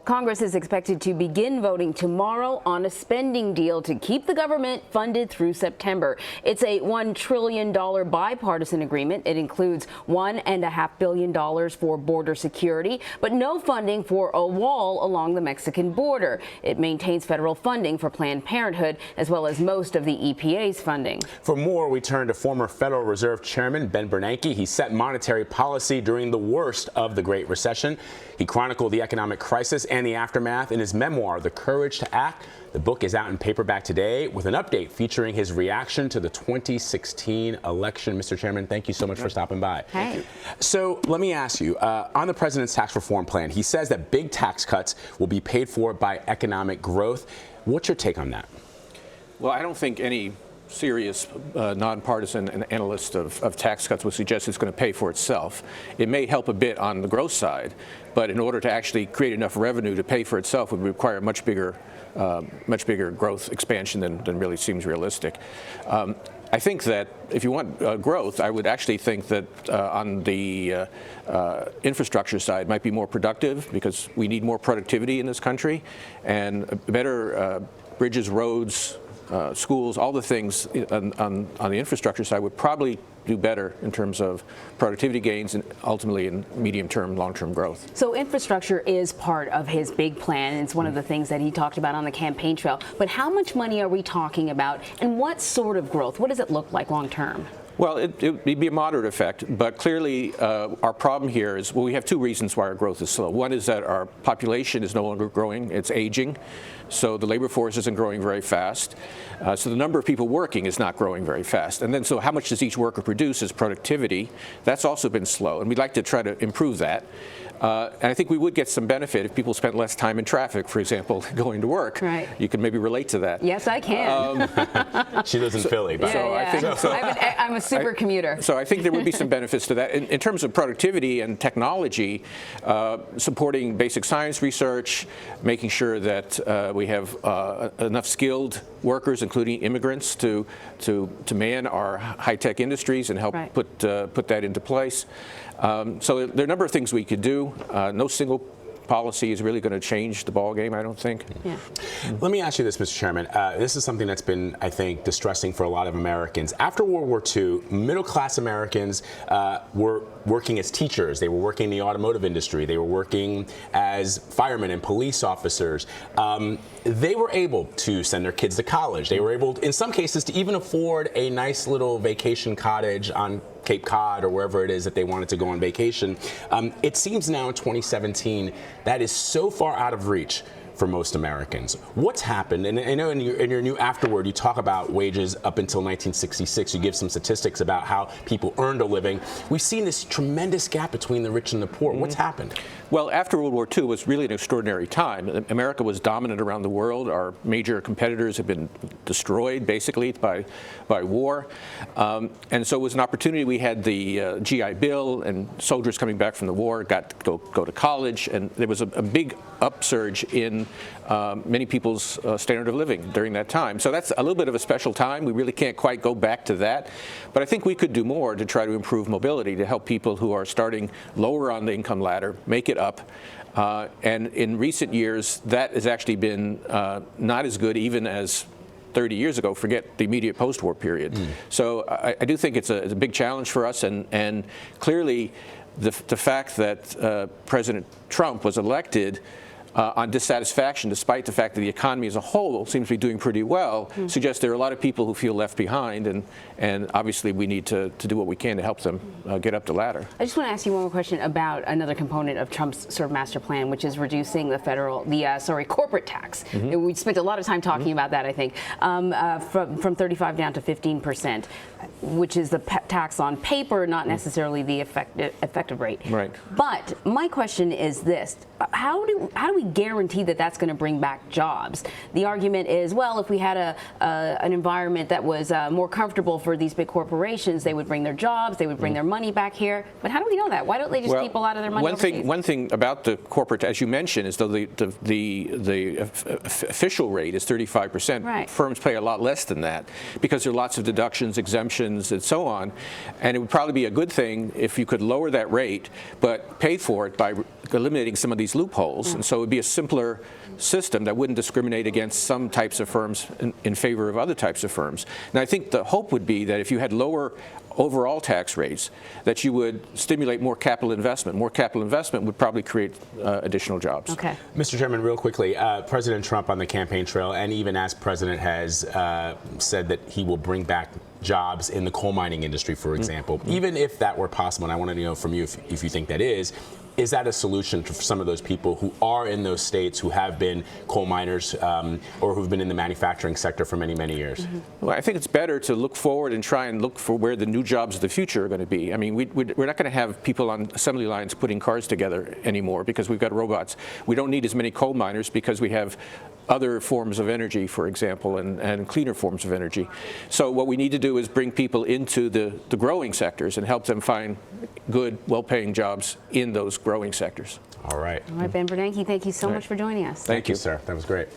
Congress is expected to begin voting tomorrow on a spending deal to keep the government funded through September. It's a $1 trillion bipartisan agreement. It includes $1.5 billion for border security, but no funding for a wall along the Mexican border. It maintains federal funding for Planned Parenthood, as well as most of the EPA's funding. For more, we turn to former Federal Reserve Chairman Ben Bernanke. He set monetary policy during the worst of the Great Recession. He chronicled the economic crisis and the aftermath in his memoir, The Courage to Act. The book is out in paperback today with an update featuring his reaction to the 2016 election. Mr. Chairman, thank you so much for stopping by. Hey. So let me ask you, on the president's tax reform plan, he says that big tax cuts will be paid for by economic growth. What's your take on that? Well, I don't think any serious nonpartisan analyst of tax cuts would suggest it's going to pay for itself. It may help a bit on the growth side, but in order to actually create enough revenue to pay for itself would require much bigger growth expansion than really seems realistic. I think that if you want growth, I would actually think that on the infrastructure side might be more productive, because we need more productivity in this country, and better bridges, roads, schools, all the things on the infrastructure side would probably do better in terms of productivity gains and ultimately in medium-term, long-term growth. So infrastructure is part of his big plan. It's one of the things that he talked about on the campaign trail. But how much money are we talking about, and what sort of growth? What does it look like long-term? Well, it would be a moderate effect, but clearly our problem here is, well, we have two reasons why our growth is slow. One is that our population is no longer growing, it's aging, so the labor force isn't growing very fast. So the number of people working is not growing very fast. And then so how much does each worker produce is productivity. That's also been slow, and we'd like to try to improve that. And I think we would get some benefit if people spent less time in traffic, for example, going to work. Right. You can maybe relate to that. Yes, I can. She lives in Philly. But I'm a super commuter. So I think there would be some benefits to that. In terms of productivity and technology, supporting basic science research, making sure that we have enough skilled workers, including immigrants, to man our high-tech industries and help put that into place. So there are a number of things we could do. No single policy is really going to change the ballgame, I don't think. Yeah. Let me ask you this, Mr. Chairman. This is something that's been, I think, distressing for a lot of Americans. After World War II, middle-class Americans were working as teachers. They were working in the automotive industry. They were working as firemen and police officers. They were able to send their kids to college. They were able, in some cases, to even afford a nice little vacation cottage on Cape Cod or wherever it is that they wanted to go on vacation. It seems now in 2017 that is so far out of reach for most Americans. What's happened? And I know in your new afterword you talk about wages up until 1966. You give some statistics about how people earned a living. We've seen this tremendous gap between the rich and the poor. What's happened? Well, after World War II was really an extraordinary time. America was dominant around the world. Our major competitors have been destroyed, basically, by war. And so it was an opportunity. We had the GI Bill, and soldiers coming back from the war got to go to college, and there was a big upsurge in many people's standard of living during that time. So that's a little bit of a special time. We really can't quite go back to that. But I think we could do more to try to improve mobility, to help people who are starting lower on the income ladder make it up. And in recent years, that has actually been not as good even as 30 years ago, forget the immediate post-war period. So I do think it's a big challenge for us, and clearly the fact that President Trump was elected on dissatisfaction, despite the fact that the economy as a whole seems to be doing pretty well, suggests there are a lot of people who feel left behind, and obviously we need to do what we can to help them get up the ladder. I just want to ask you one more question about another component of Trump's sort of master plan, which is reducing the corporate tax. We spent a lot of time talking about that, I think, from 35 down to 15%, which is the tax on paper, not necessarily the effective rate. Right. But my question is this: how do we guarantee that that's going to bring back jobs? The argument is, well, if we had an environment that was more comfortable for these big corporations, they would bring their jobs, they would bring their money back here. But how do we know that? Why don't they just keep a lot of their money overseas? One thing about the corporate, as you mentioned, is though the official rate is 35%. Right. Firms pay a lot less than that because there are lots of deductions, exemptions, and so on. And it would probably be a good thing if you could lower that rate, but pay for it by eliminating some of these loopholes, and so it would be a simpler system that wouldn't discriminate against some types of firms in favor of other types of firms. And I think the hope would be that if you had lower overall tax rates, that you would stimulate more capital investment. More capital investment would probably create additional jobs. Okay. Mr. Chairman, real quickly, President Trump on the campaign trail, and even as president, has said that he will bring back jobs in the coal mining industry, for example. Even if that were possible, and I want to know from you if you think that is that a solution for some of those people who are in those states who have been coal miners or who've been in the manufacturing sector for many, many years? Well, I think it's better to look forward and try and look for where the new jobs of the future are going to be. I mean, we're not going to have people on assembly lines putting cars together anymore because we've got robots. We don't need as many coal miners because we have other forms of energy, for example, and cleaner forms of energy. So what we need to do is bring people into the growing sectors and help them find good, well-paying jobs in those growing sectors. All right. All right, Ben Bernanke, thank you so much for joining us. Thank you, sir. That was great.